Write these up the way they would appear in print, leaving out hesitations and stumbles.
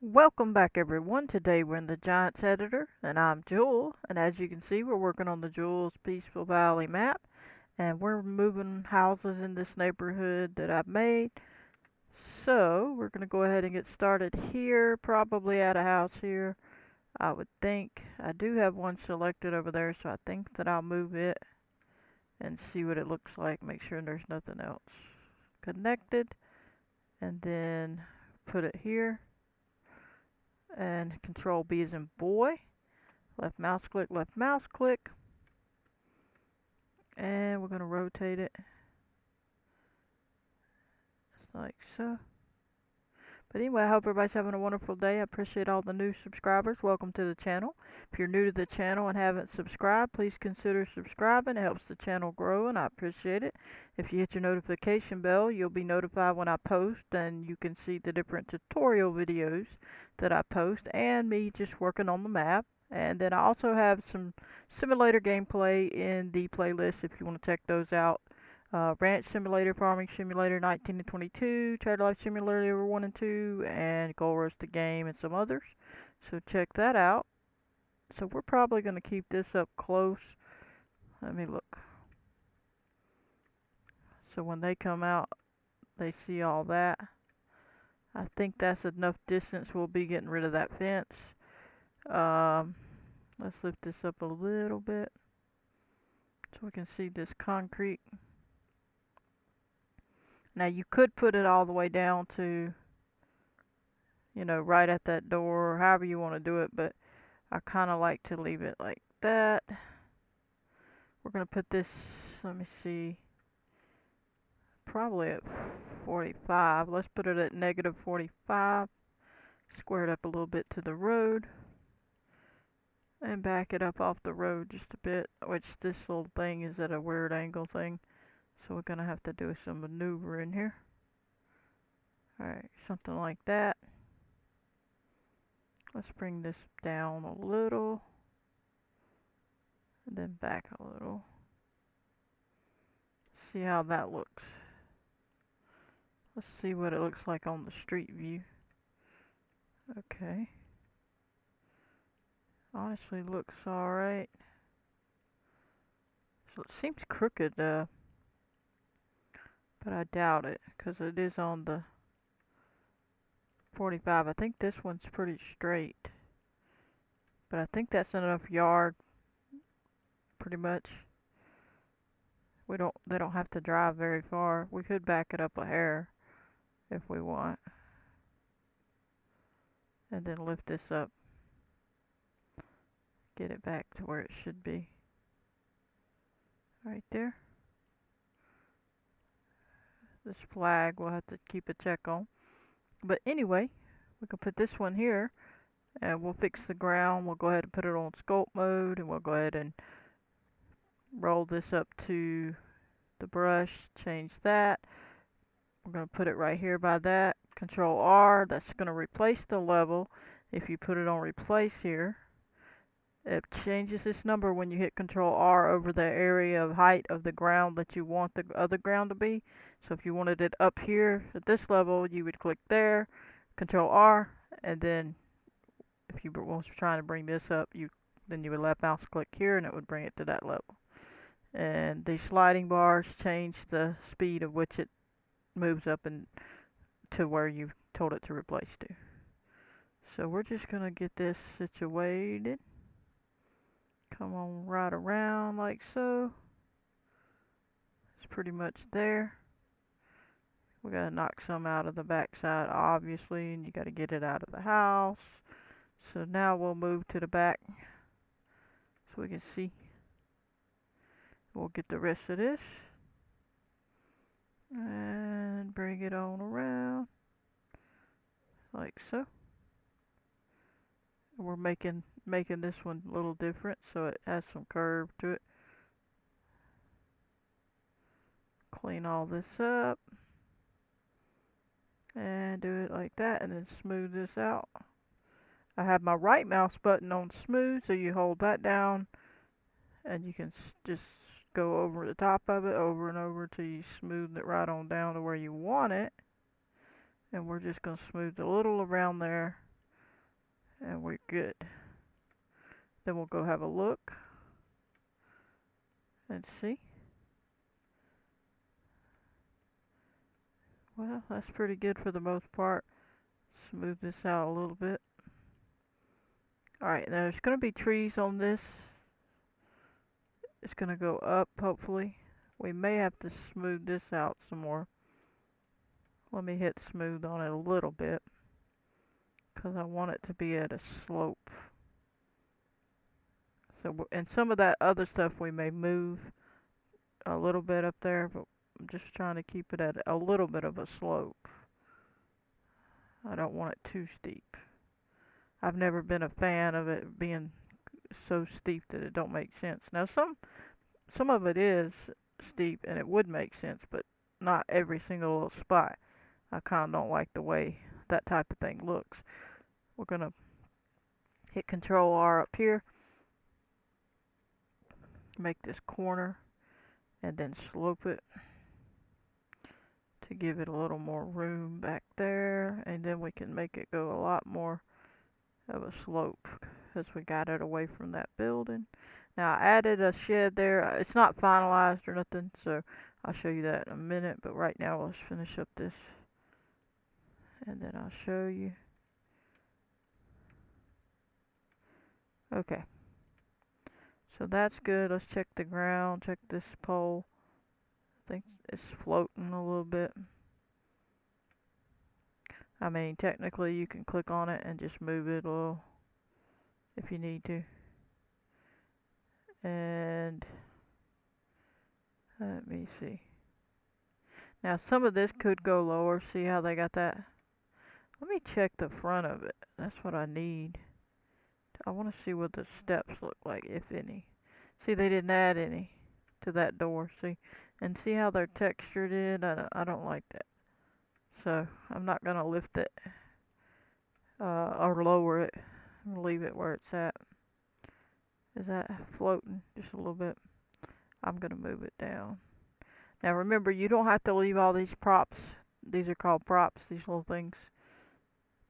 Welcome back everyone. Today we're in the Giants editor and I'm Jewel, and as you can see we're working on the Jewel's Peaceful Valley map, and we're moving houses in this neighborhood that I've made. So we're gonna go ahead and get started here, probably at a house here. I would think I do have one selected over there, so I think that I'll move it and see what it looks like, make sure there's nothing else connected, and then put it here, and control B as in boy. Left mouse click, and we're going to rotate it just like so. But anyway, I hope everybody's having a wonderful day. I appreciate all the new subscribers. Welcome to the channel. If you're new to the channel and haven't subscribed, please consider subscribing. It helps the channel grow, and I appreciate it. If you hit your notification bell, you'll be notified when I post, and you can see the different tutorial videos that I post, and me just working on the map. And then I also have some simulator gameplay in the playlist if you want to check those out. Ranch Simulator, Farming Simulator 19 and 22, Trailer Life Simulator 1 and 2, and Gold Rush the Game, and some others. So check that out. So we're probably going to keep this up close. Let me look. So when they come out, they see all that. I think that's enough distance. We'll be getting rid of that fence. Let's lift this up a little bit so we can see this concrete. Now you could put it all the way down to, right at that door, or however you want to do it, but I kind of like to leave it like that. We're going to put this, let me see, probably at 45. Let's put it at negative 45. Square it up a little bit to the road. And back it up off the road just a bit, which this little thing is at a weird angle thing. So we're going to have to do some maneuver in here. Alright, something like that. Let's bring this down a little. And then back a little. See how that looks. Let's see what it looks like on the street view. Okay. Honestly looks alright. So it seems crooked, but I doubt it, because it is on the 45. I think this one's pretty straight. But I think that's enough yard, pretty much. They don't have to drive very far. We could back it up a hair if we want. And then lift this up. Get it back to where it should be. Right there. This flag we'll have to keep a check on. But anyway, we can put this one here, and we'll fix the ground. We'll go ahead and put it on sculpt mode, and we'll go ahead and roll this up to the brush, change that. We're going to put it right here by that. Control R, that's going to replace the level. If you put it on replace here, it changes this number when you hit Control R over the area of height of the ground that you want the other ground to be. So if you wanted it up here at this level, you would click there, Control R, and then if you were trying to bring this up, then you would left mouse click here and it would bring it to that level. And the sliding bars change the speed of which it moves up and to where you told it to replace to. So we're just gonna get this situated. Come on right around like so. It's pretty much there. We gotta knock some out of the backside, obviously, and you gotta get it out of the house. So now we'll move to the back so we can see. We'll get the rest of this and bring it on around like so. We're making this one a little different so it has some curve to it. Clean all this up and do it like that, and then smooth this out. I have my right mouse button on smooth, so you hold that down and you can just go over the top of it over and over till you smooth it right on down to where you want it. And we're just going to smooth a little around there good. Then we'll go have a look and see. Well, that's pretty good for the most part. Smooth this out a little bit. Alright, there's going to be trees on this. It's going to go up, hopefully. We may have to smooth this out some more. Let me hit smooth on it a little bit, because I want it to be at a slope. So, and some of that other stuff we may move a little bit up there, but I'm just trying to keep it at a little bit of a slope. I don't want it too steep. I've never been a fan of it being so steep that it don't make sense. Now some of it is steep and it would make sense, but not every single little spot. I kind of don't like the way that type of thing looks. We're gonna hit Control R up here, make this corner, and then slope it to give it a little more room back there, and then we can make it go a lot more of a slope because we got it away from that building. Now I added a shed there. It's not finalized or nothing, so I'll show you that in a minute, but right now let's finish up this and then I'll show you. Okay, so that's good. Let's check the ground, check this pole. I think it's floating a little bit. I mean, technically you can click on it and just move it a little if you need to. And let me see. Now some of this could go lower. See how they got that? Let me check the front of it. That's what I need. I want to see what the steps look like, if any. See, they didn't add any to that door. See, and see how they're textured in? I don't like that. So I'm not gonna lift it or lower it. I'm gonna leave it where it's at. Is that floating just a little bit? I'm gonna move it down. Now remember, you don't have to leave all these props. These are called props, these little things.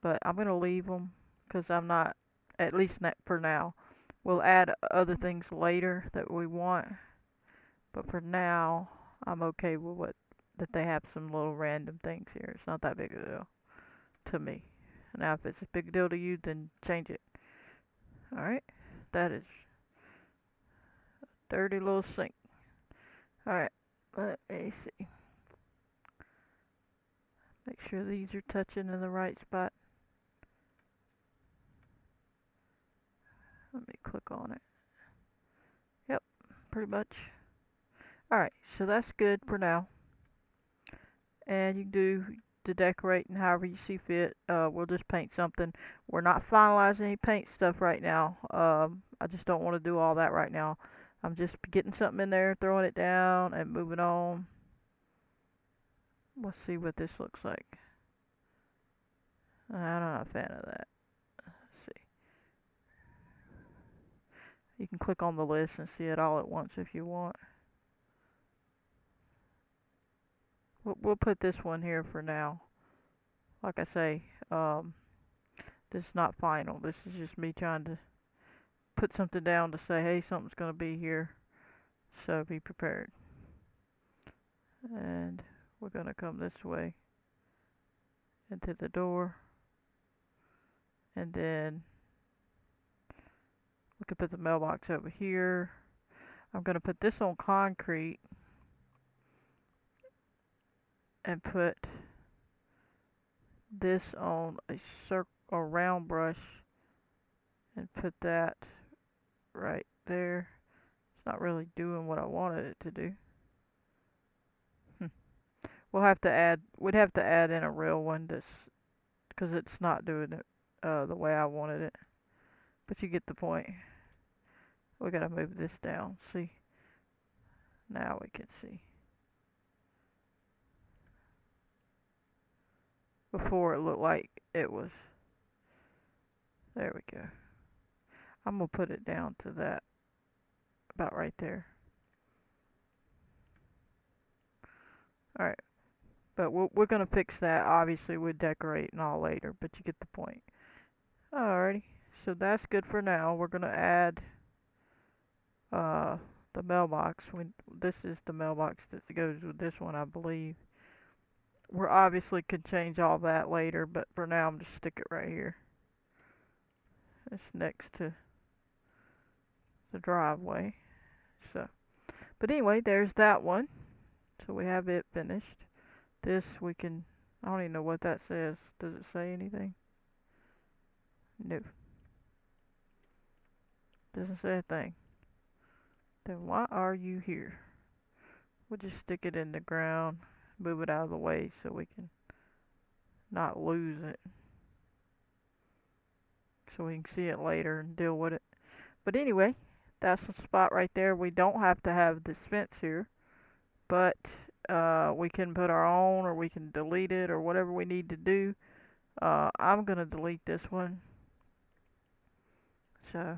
But I'm gonna leave them because I'm not, at least not for now. We'll add other things later that we want. But for now, I'm okay with what that they have some little random things here. It's not that big a deal to me. Now if it's a big deal to you, then change it. Alright, that is a dirty little sink. Alright, let me see. Make sure these are touching in the right spot. Let me click on it. Yep, pretty much. Alright, so that's good for now. And you can do the decorating however you see fit. We'll just paint something. We're not finalizing any paint stuff right now. I just don't want to do all that right now. I'm just getting something in there, throwing it down, and moving on. Let's see what this looks like. I'm not a fan of that. Let's see. You can click on the list and see it all at once if you want. We'll put this one here for now. Like I say, this is not final. This is just me trying to put something down to say, hey, something's going to be here, so be prepared. And we're going to come this way into the door, and then we can put the mailbox over here. I'm going to put this on concrete and put this on a circle, a round brush, and put that right there. It's not really doing what I wanted it to do. We'd have to add in a real one because it's not doing it the way I wanted it. But you get the point. We gotta move this down. See? Now we can see. Before it looked like it was. There we go. I'm gonna put it down to that. About right there. Alright. But we're gonna fix that. Obviously, we'll decorate and all later, but you get the point. Alrighty. so that's good for now. We're gonna add uh, the mailbox. This is the mailbox that goes with this one, I believe. We obviously could change all that later, but for now I'm just stick it right here. It's next to the driveway. So, but anyway, there's that one. So we have it finished. This we can, I don't even know what that says. Does it say anything? No. Doesn't say a thing. Then why are you here? We'll just stick it in the ground, move it out of the way so we can not lose it. So we can see it later and deal with it. But anyway, that's the spot right there. We don't have to have this fence here, but we can put our own, or we can delete it, or whatever we need to do. I'm gonna delete this one. So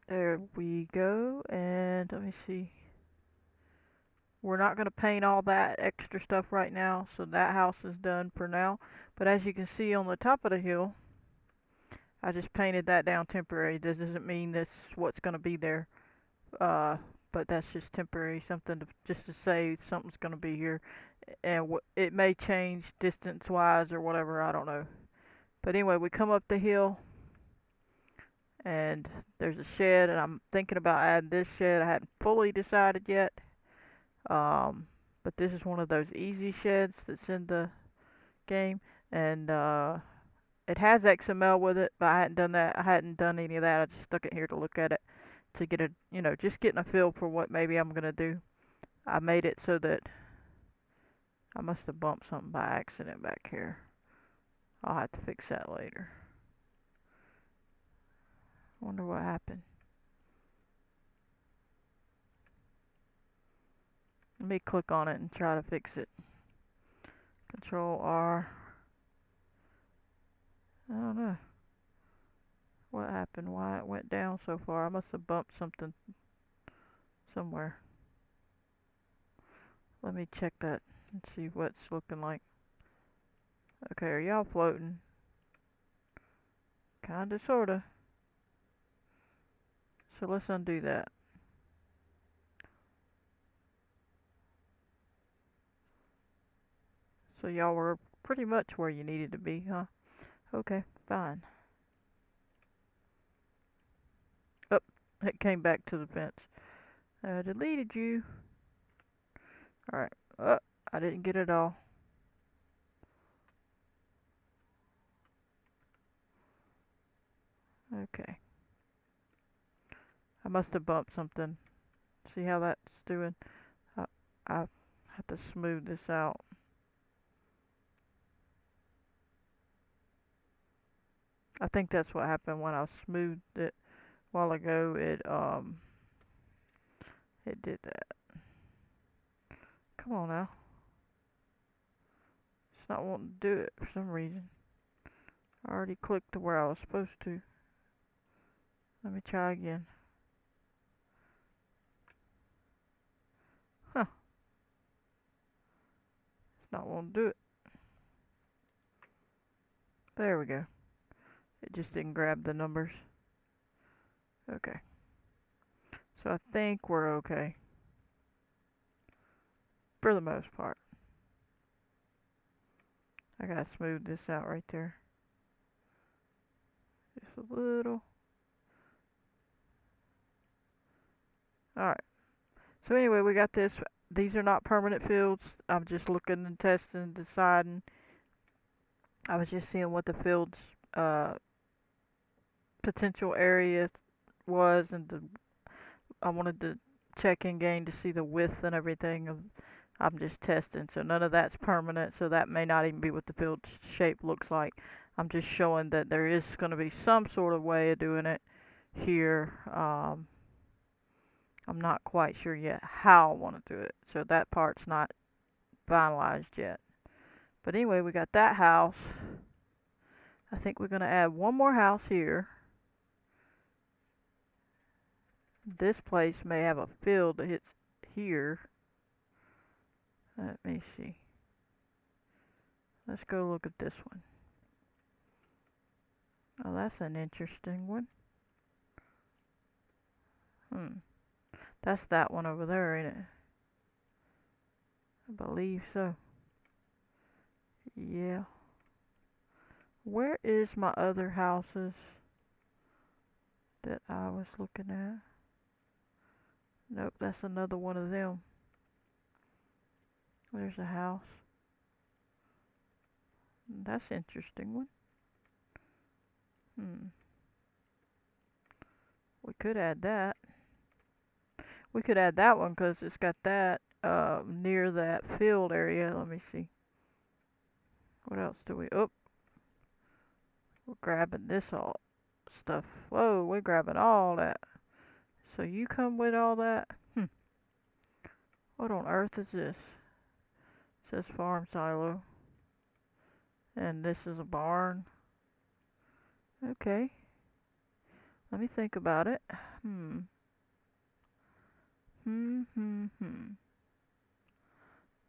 there we go. And let me see. We're not gonna paint all that extra stuff right now, so that house is done for now. But as you can see on the top of the hill, I just painted that down temporary. This doesn't mean this is what's gonna be there. But that's just temporary, something to, just to say something's gonna be here, and it may change distance wise or whatever. I don't know. But anyway, we come up the hill, and there's a shed, and I'm thinking about adding this shed. I hadn't fully decided yet. But this is one of those easy sheds that's in the game, and it has XML with it, but I hadn't done that. I hadn't done any of that. I just stuck it here to look at it, to get a, just getting a feel for what maybe I'm gonna do. I made it so that I must have bumped something by accident back here. I'll have to fix that later. Wonder what happened. Let me click on it and try to fix it. Control R. I don't know what happened, why it went down so far. I must have bumped something somewhere. Let me check that and see what it's looking like. Okay, are y'all floating? Kinda, sorta. So let's undo that. So y'all were pretty much where you needed to be, huh? Okay, fine. Oh, it came back to the fence. I deleted you. Alright. Oh, I didn't get it all. Okay. I must have bumped something. See how that's doing? I have to smooth this out. I think that's what happened when I smoothed it a while ago. It did that. Come on now. It's not wanting to do it for some reason. I already clicked to where I was supposed to. Let me try again. Huh. It's not wanting to do it. There we go. It just didn't grab the numbers. Okay. So I think we're okay. For the most part. I gotta smooth this out right there. Just a little. Alright. So anyway, we got this. These are not permanent fields. I'm just looking and testing and deciding. I was just seeing what the field's potential area was, and I wanted to check in game to see the width and everything. I'm just testing, so none of that's permanent, so that may not even be what the field shape looks like. I'm just showing that there is going to be some sort of way of doing it here. I'm not quite sure yet how I want to do it, so that part's not finalized yet. But anyway, we got that house. I think we're going to add one more house here. This place may have a field that hits here. Let me see. Let's go look at this one. Oh, that's an interesting one. That's that one over there, ain't it? I believe so. Yeah. Where is my other houses that I was looking at? Nope, that's another one of them. There's a house. That's an interesting one. We could add that. We could add that one because it's got that near that field area. Let me see. What else do we? Oh, we're grabbing this all stuff. Whoa, we're grabbing all that. So you come with all that? What on earth is this? It says farm silo. And this is a barn. Okay. Let me think about it.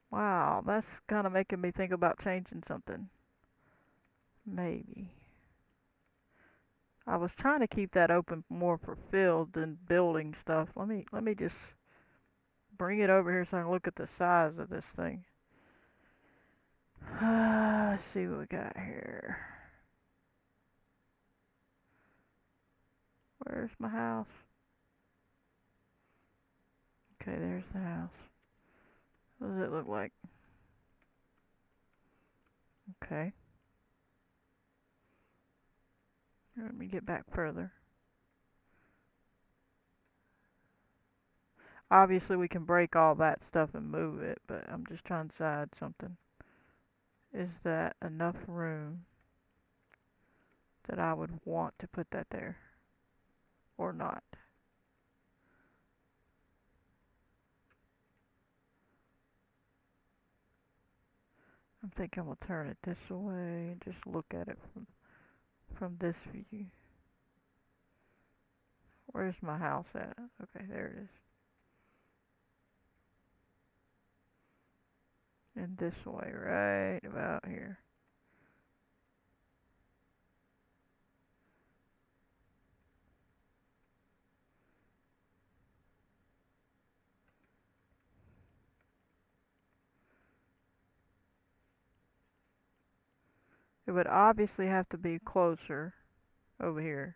Wow, that's kind of making me think about changing something. Maybe. I was trying to keep that open more for fields and building stuff. Let me just bring it over here so I can look at the size of this thing. Let's see what we got here. Where's my house? Okay, there's the house. What does it look like? Okay. Let me get back further. Obviously we can break all that stuff and move it, but I'm just trying to decide something. Is that enough room that I would want to put that there or not? I'm thinking we'll turn it this way and just look at it from this view. Where's my house at? Okay, there it is. And this way, right about here. It would obviously have to be closer over here.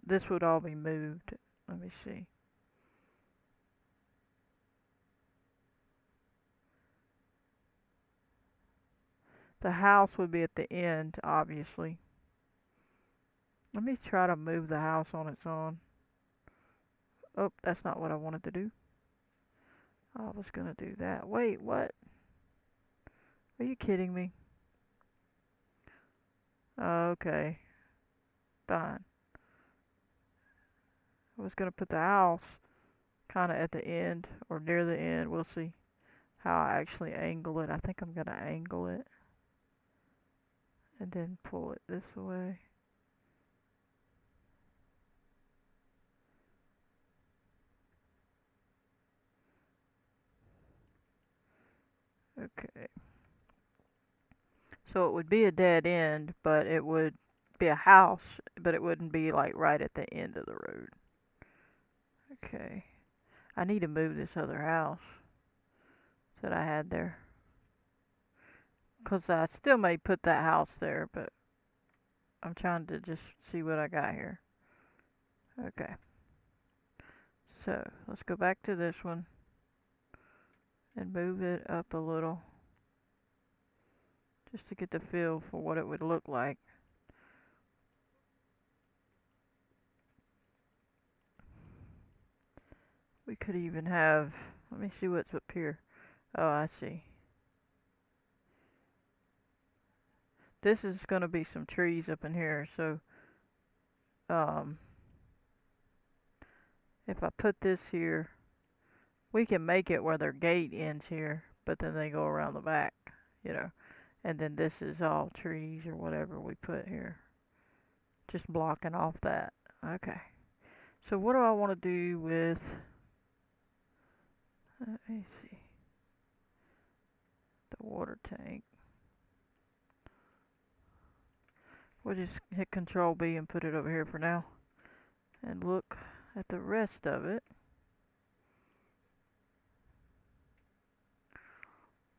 This would all be moved. Let me see. The house would be at the end, obviously. Let me try to move the house on its own. Oh, that's not what I wanted to do. I was gonna do that. Wait, what? Are you kidding me? Okay, fine. I was gonna put the house kind of at the end or near the end. We'll see how I actually angle it. I think I'm gonna angle it and then pull it this way. Okay. So it would be a dead end, but it would be a house, but it wouldn't be like right at the end of the road. Okay. I need to move this other house that I had there. Because I still may put that house there, but I'm trying to just see what I got here. Okay. So let's go back to this one and move it up a little just to get the feel for what it would look like. We could even have, let me see what's up here. Oh, I see. This is going to be some trees up in here, so if I put this here, we can make it where their gate ends here, but then they go around the back, you know. And then this is all trees or whatever we put here. Just blocking off that. Okay. So what do I want to do with, let me see, the water tank. We'll just hit Control B and put it over here for now. And look at the rest of it.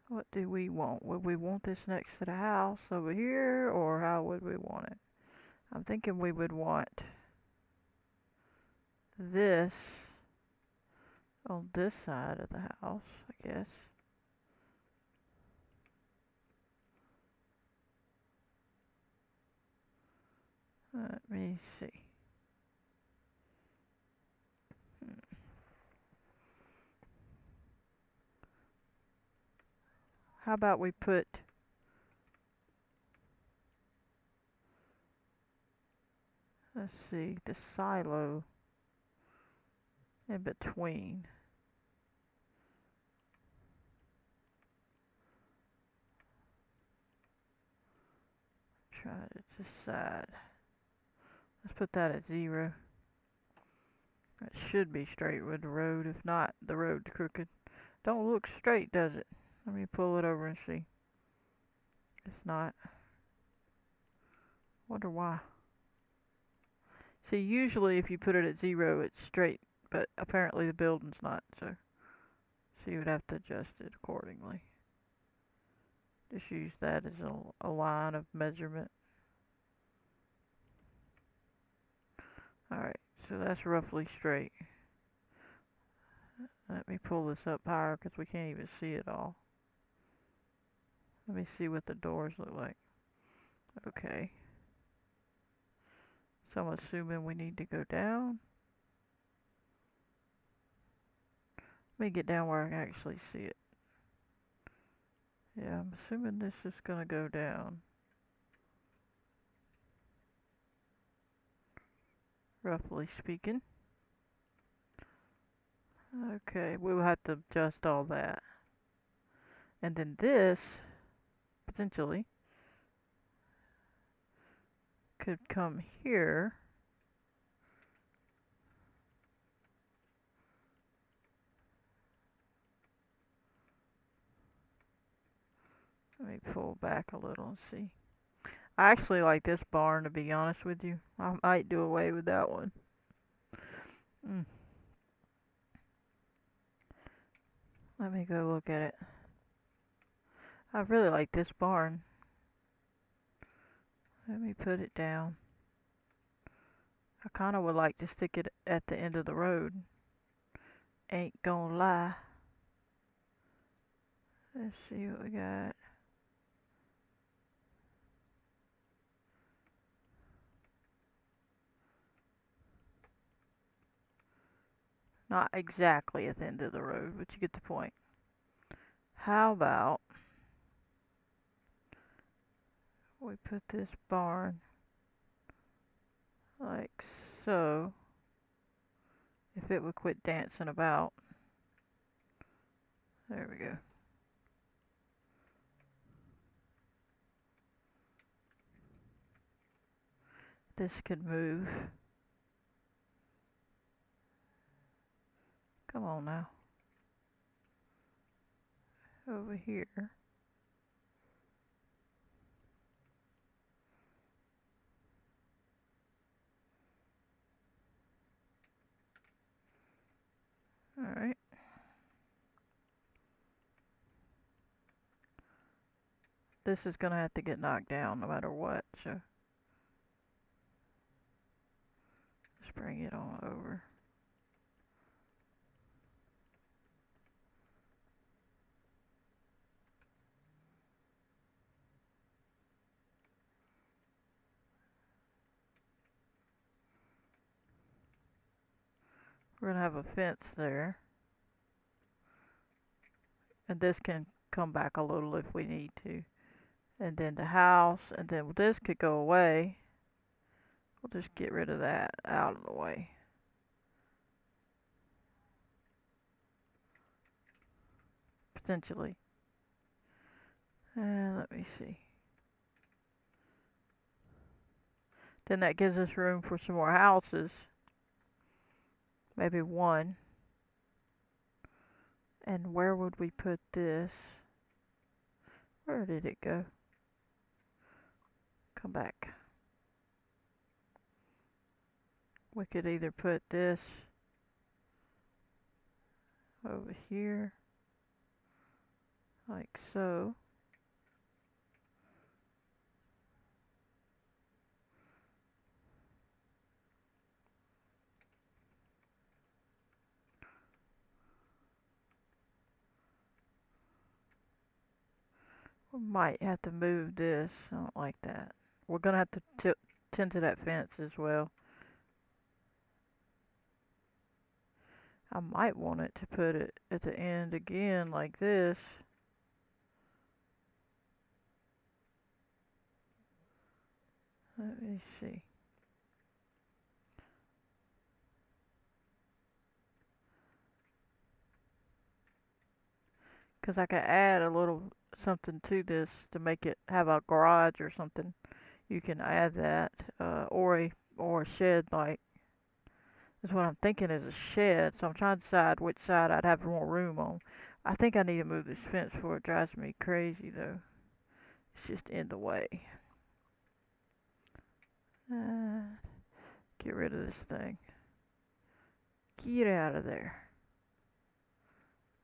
What do we want? Would we want this next to the house over here, or how would we want it? I'm thinking we would want this on this side of the house, I guess. Let me see. How about we put let's see, the silo in between. Try to decide. Let's put that at 0. It should be straight with the road. If not, the road's crooked. Don't look straight, does it? Let me pull it over and see. It's not. Wonder why. See, usually if you put it at 0, it's straight, but apparently the building's not, so you would have to adjust it accordingly. Just use that as a line of measurement. Alright, so that's roughly straight. Let me pull this up higher because we can't even see it all. Let me see what the doors look like. Okay. So I'm assuming we need to go down. Let me get down where I can actually see it. Yeah, I'm assuming this is gonna go down. Roughly speaking. Okay, we'll have to adjust all that. And then this, potentially, could come here. Let me pull back a little and see. I actually like this barn, to be honest with you. I might do away with that one. Let me go look at it. I really like this barn. Let me put it down. I kind of would like to stick it at the end of the road. Ain't gonna lie. Let's see what we got. Not exactly at the end of the road, but you get the point. How about we put this barn like so. If it would quit dancing about. There we go. This could move. Come on now. Over here. Alright. This is gonna have to get knocked down no matter what, so just bring it on over. We're gonna have a fence there. And this can come back a little if we need to. And then the house, and then this could go away. We'll just get rid of that out of the way. Potentially. And let me see. Then that gives us room for some more houses. Maybe one. And where would we put this? Where did it go? Come back. We could either put this over here, like so. We might have to move this. I don't like that. We're gonna have to tend to that fence as well. I might want it to put it at the end again like this. Let me see. Because I could add a little something to this to make it have a garage or something. You can add that, or a shed like. That's what I'm thinking is a shed. So I'm trying to decide which side I'd have more room on. I think I need to move this fence before it drives me crazy though. It's just in the way. Uh, get rid of this thing. Get out of there.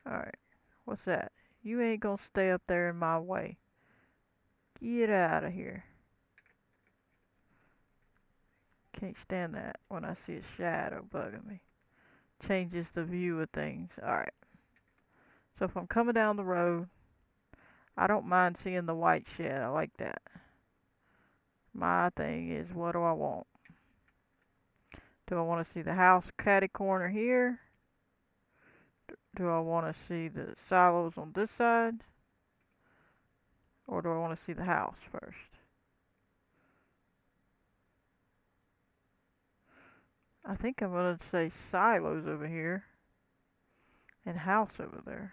Alright, what's that? You ain't gonna stay up there in my way. Get out of here. Can't stand that when I see a shadow bugging me. Changes the view of things. Alright, so if I'm coming down the road, I don't mind seeing the white shed. I like that. My thing is, what do I want? Do I want to see the house catty corner here? Do I want to see the silos on this side? Or do I want to see the house first? I think I'm going to say silos over here and house over there.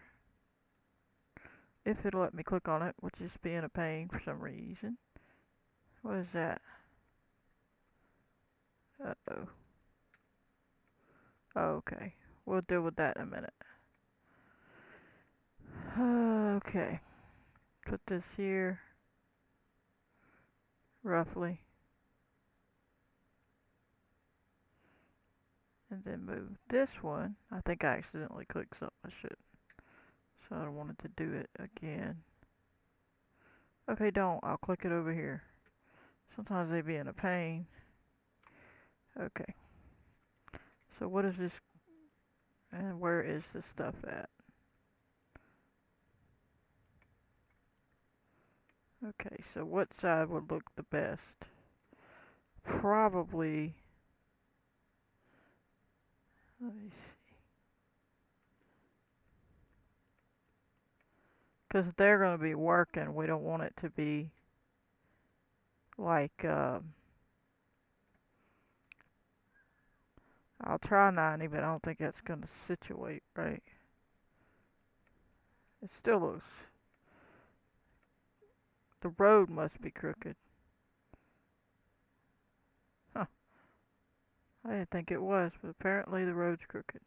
If it'll let me click on it, which is being a pain for some reason. What is that? Uh-oh. Okay. We'll deal with that in a minute. Okay. Put this here. Roughly. And then move this one. I think I accidentally clicked something I shouldn't. So I wanted to do it again. Okay, don't. I'll click it over here. Sometimes they be in a pain. Okay. So what is this? And where is this stuff at? Okay, so what side would look the best? Probably, let me see. Because they're going to be working. We don't want it to be like, I'll try 90, but I don't think that's going to situate right. It still looks, the road must be crooked. Huh. I didn't think it was, but apparently the road's crooked.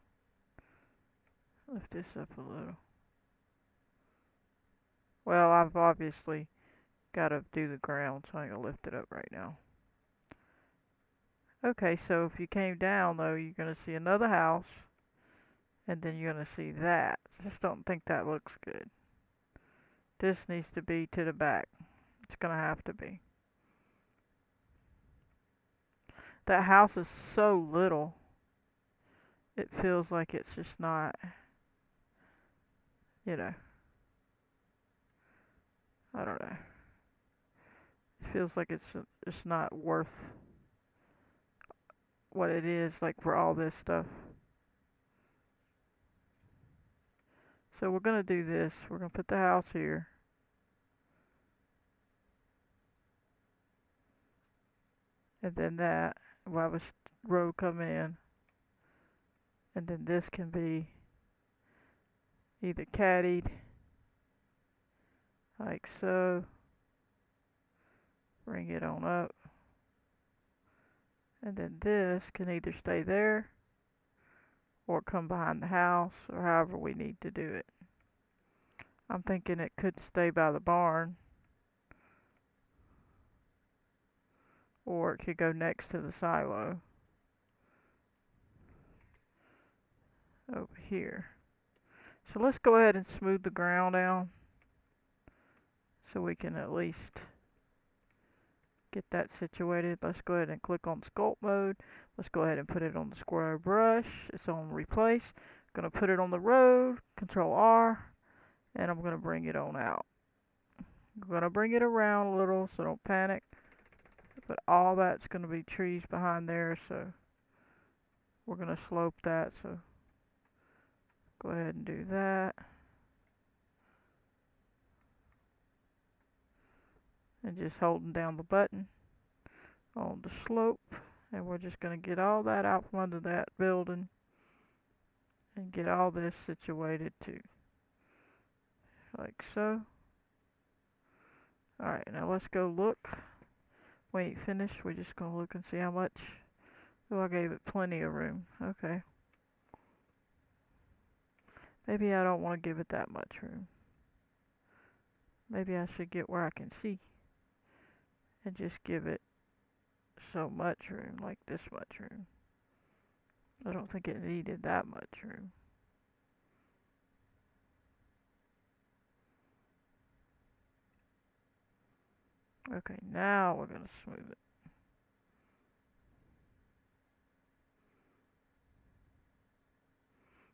Lift this up a little. Well, I've obviously got to do the ground, so I'm going to lift it up right now. Okay, so if you came down though, you're going to see another house, and then you're going to see that. I just don't think that looks good. This needs to be to the back. It's going to have to be. That house is so little, it feels like it's just not, you know, I don't know. It feels like it's not worth what it is, like for all this stuff. So we're going to do this. We're going to put the house here. And then that, we'll have a road come in. And then this can be either caddied, like so. Bring it on up. And then this can either stay there or come behind the house, or however we need to do it. I'm thinking it could stay by the barn, or it could go next to the silo. here. So let's go ahead and smooth the ground down so we can at least get that situated. Let's go ahead and click on sculpt mode. Let's go ahead and put it on the square brush. It's on replace. I'm going to put it on the road, Control R, and I'm going to bring it on out. I'm going to bring it around a little, so don't panic. But all that's going to be trees behind there, so we're going to slope that. So go ahead and do that. And just holding down the button on the slope. And we're just going to get all that out from under that building and get all this situated too. Like so. Alright, now let's go look. We ain't finished. We're just going to look and see how much. Oh, I gave it plenty of room. Okay. Maybe I don't want to give it that much room. Maybe I should get where I can see and just give it so much room, like this much room. I don't think it needed that much room. Okay, now we're going to smooth it.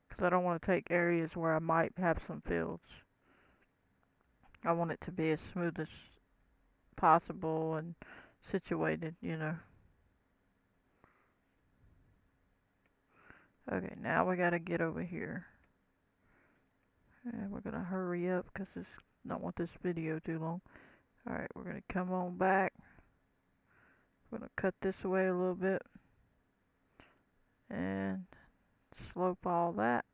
Because I don't want to take areas where I might have some fields. I want it to be as smooth as possible and situated, you know. Okay, now we gotta get over here. And we're gonna hurry up because I don't want this video too long. Alright, we're gonna come on back. We're gonna cut this away a little bit. And slope all that.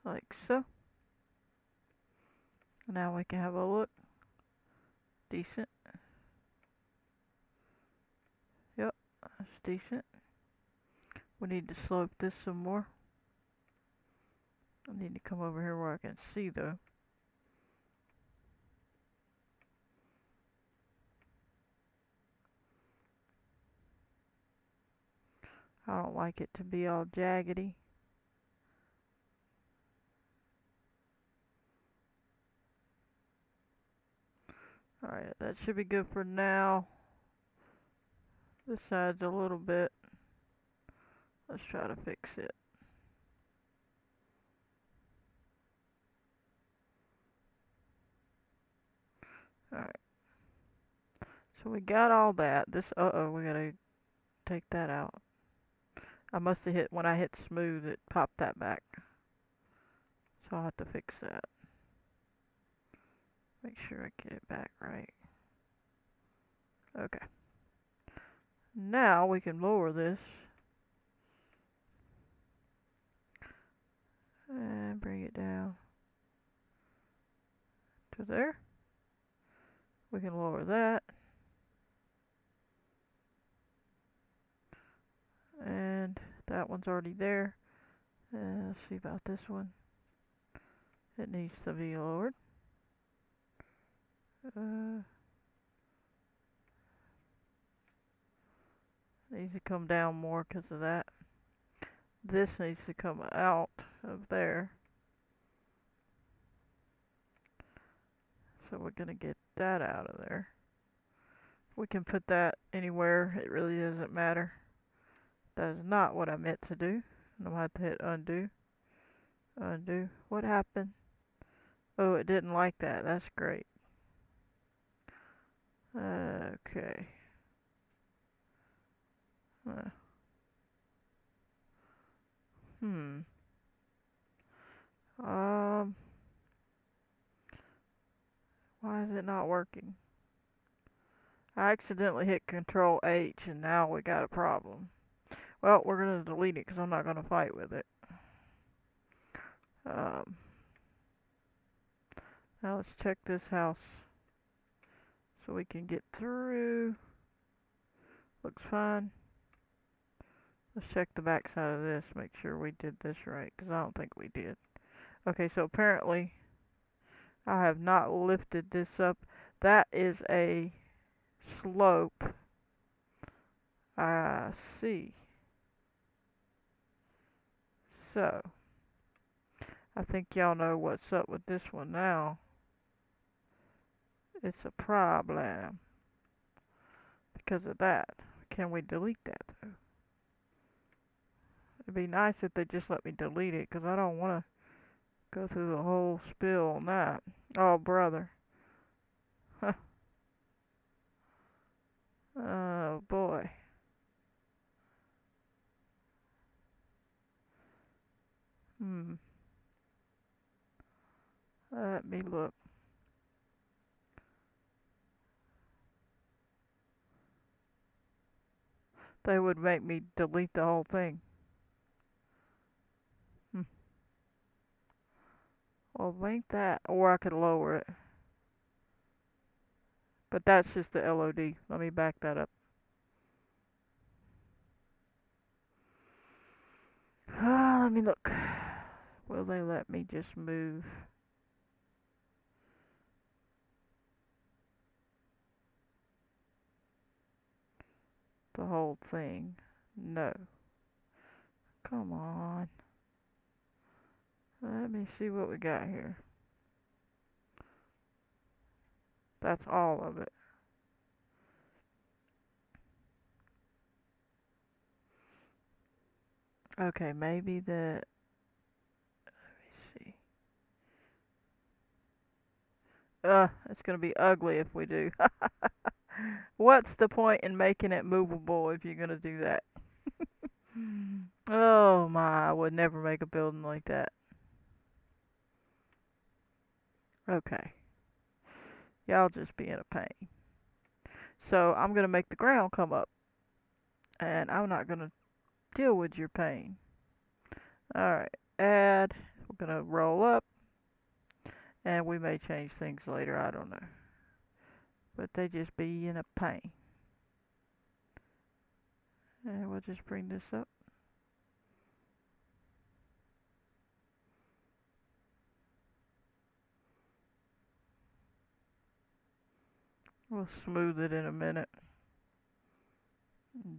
Like so. Now we can have a look. Decent. Yep, that's decent. We need to slope this some more. I need to come over here where I can see though. I don't like it to be all jaggedy. Alright, that should be good for now. This side's a little bit. Let's try to fix it. Alright. So we got all that. This, we gotta take that out. I must have hit, when I hit smooth, it popped that back. So I'll have to fix that. Make sure I get it back right. Okay. Now we can lower this. And bring it down to there. We can lower that. And that one's already there. Let's see about this one. It needs to be lowered. Needs to come down more because of that. This needs to come out of there. So we're gonna get that out of there. We can put that anywhere, it really doesn't matter. That is not what I meant to do. I'm gonna have to hit undo. Undo. What happened? Oh, it didn't like that. That's great. Okay. Hmm. Why is it not working? I accidentally hit Control H and now we got a problem. Well, we're gonna delete it because I'm not gonna fight with it. Now let's check this house so we can get through. Looks fine. Let's check the back side of this, make sure we did this right, because I don't think we did. Okay, so apparently, I have not lifted this up. That is a slope. I see. So, I think y'all know what's up with this one now. It's a problem because of that. Can we delete that though? It'd be nice if they just let me delete it because I don't want to go through the whole spiel on that. Oh, brother. Oh, boy. Hmm. Let me look. They would make me delete the whole thing. Hmm. Well, ain't that. Or I could lower it. But that's just the LOD. Let me back that up. Let me look. Will they let me just move the whole thing? No. Come on. Let me see what we got here. That's all of it. Okay, maybe the. Let me see. It's gonna be ugly if we do. What's the point in making it movable if you're gonna do that? Oh my, I would never make a building like that. Okay, y'all just being a pain. So I'm gonna make the ground come up, and I'm not gonna deal with your pain. Alright, add. We're gonna roll up, and we may change things later, I don't know. But they just be in a pain. And we'll just bring this up. We'll smooth it in a minute.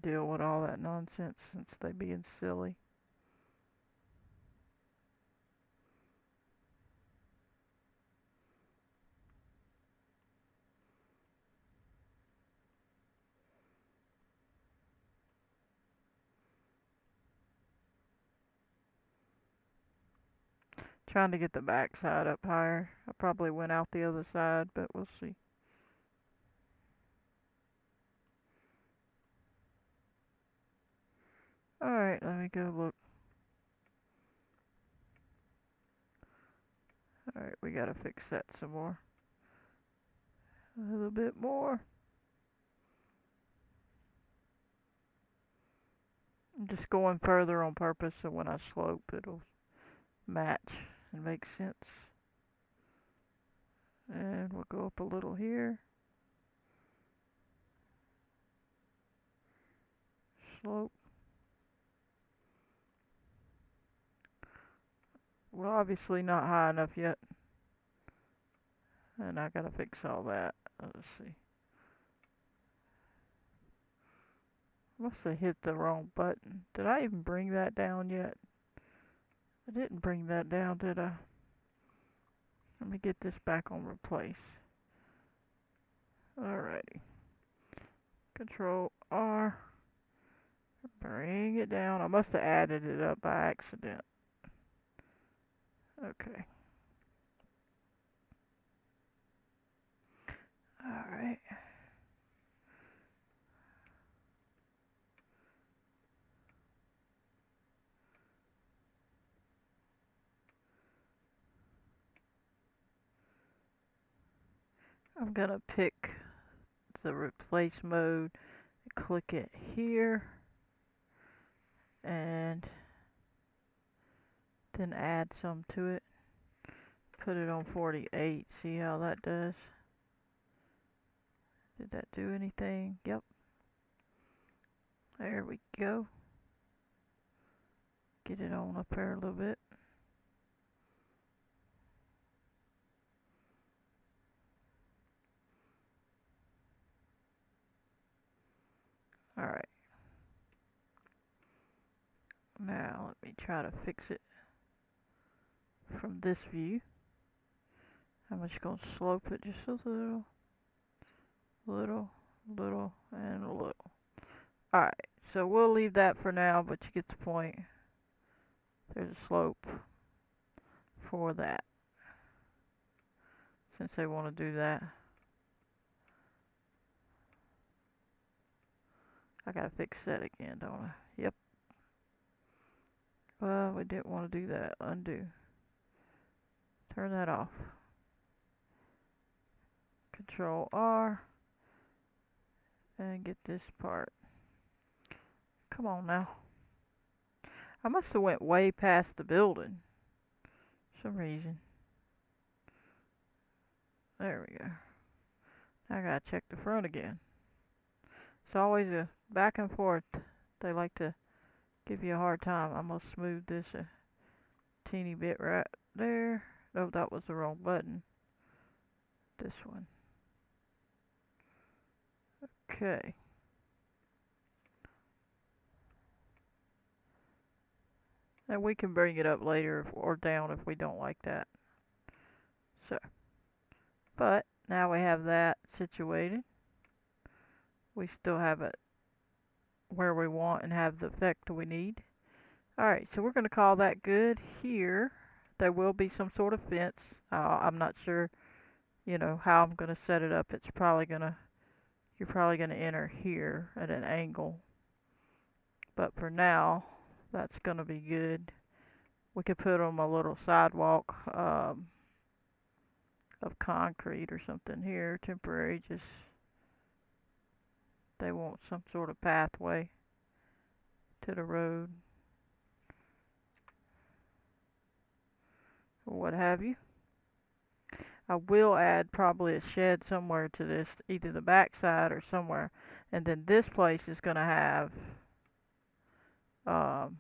Deal with all that nonsense since they being silly. Trying to get the back side up higher. I probably went out the other side, but we'll see. Alright, let me go look. Alright, we gotta fix that some more. A little bit more. I'm just going further on purpose so when I slope it'll match and make sense. And we'll go up a little here. Slope. Well, obviously not high enough yet. And I gotta fix all that. Let's see. Must have hit the wrong button. Did I even bring that down yet? I didn't bring that down, did I? Let me get this back on replace. Alrighty. Control R. Bring it down. I must have added it up by accident. Okay. Alright. I'm gonna pick the replace mode, click it here, and then add some to it. Put it on 48, see how that does. Did that do anything? Yep. There we go. Get it on up there a little bit. Now let me try to fix it from this view. I'm just going to slope it just a little, little, little, and a little. Alright, so we'll leave that for now, but you get the point. There's a slope for that, since they want to do that. I gotta fix that again, don't I? Yep. Well, we didn't want to do that. Undo. Turn that off. Control R. And get this part. Come on now. I must have went way past the building. For some reason. There we go. Now I gotta check the front again. It's always a back and forth. They like to give you a hard time. I'm gonna smooth this a teeny bit right there. Oh, that was the wrong button. This one. Okay. And we can bring it up later or down if we don't like that. So, but now we have that situated. We still have it where we want and have the effect we need. Alright, so we're going to call that good here. There will be some sort of fence. I'm not sure, how I'm going to set it up. You're probably going to enter here at an angle. But for now, that's going to be good. We could put them a little sidewalk of concrete or something here, temporary, just they want some sort of pathway to the road or what have you. I will add probably a shed somewhere to this, either the back side or somewhere, and then this place is going to have the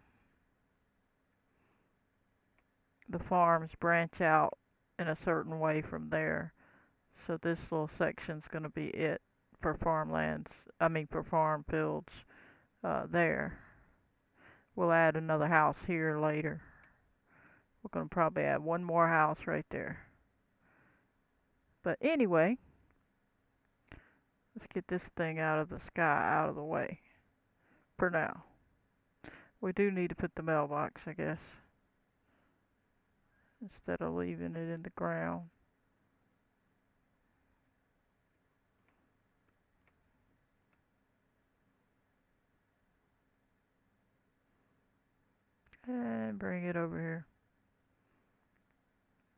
farms branch out in a certain way from there. So this little section's going to be it for farmlands, for farm fields there. We'll add another house here later. We're going to probably add one more house right there. But anyway, let's get this thing out of the sky, out of the way for now. We do need to put the mailbox, I guess, instead of leaving it in the ground. And bring it over here.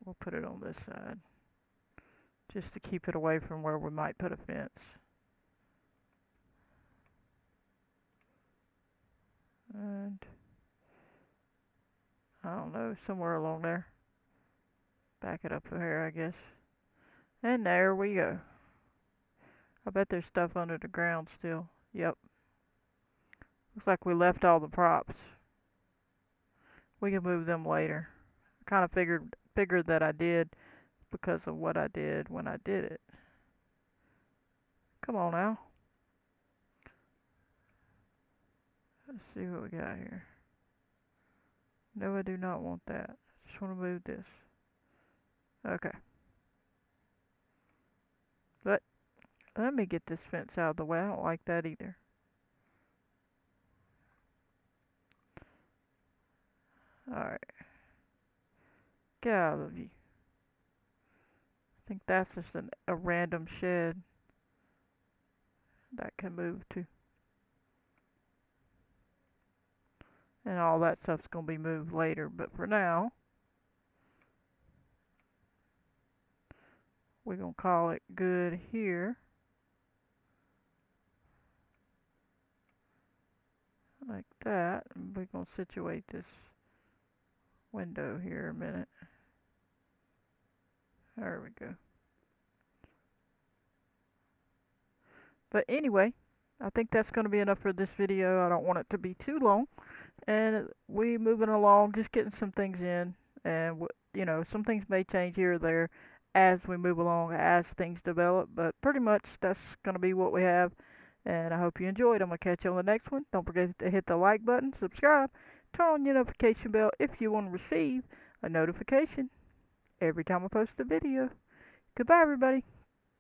We'll put it on this side, just to keep it away from where we might put a fence. And I don't know, somewhere along there. Back it up here, I guess. And there we go. I bet there's stuff under the ground still. Yep. Looks like we left all the props. We can move them later. I kind of figured that I did because of what I did when I did it. Come on now. Let's see what we got here. No, I do not want that. I just want to move this. Okay. But let me get this fence out of the way. I don't like that either. Alright. Get out of the view. I think that's just a random shed that can move to. And all that stuff's going to be moved later. But for now, we're going to call it good here. Like that. And we're going to situate this window here a minute. There we go. But anyway, I think that's going to be enough for this video. I don't want it to be too long. And we moving along, just getting some things in. And, some things may change here or there as we move along, as things develop. But pretty much that's going to be what we have. And I hope you enjoyed. I'm going to catch you on the next one. Don't forget to hit the like button, subscribe. Turn on your notification bell if you want to receive a notification every time I post a video. Goodbye, everybody.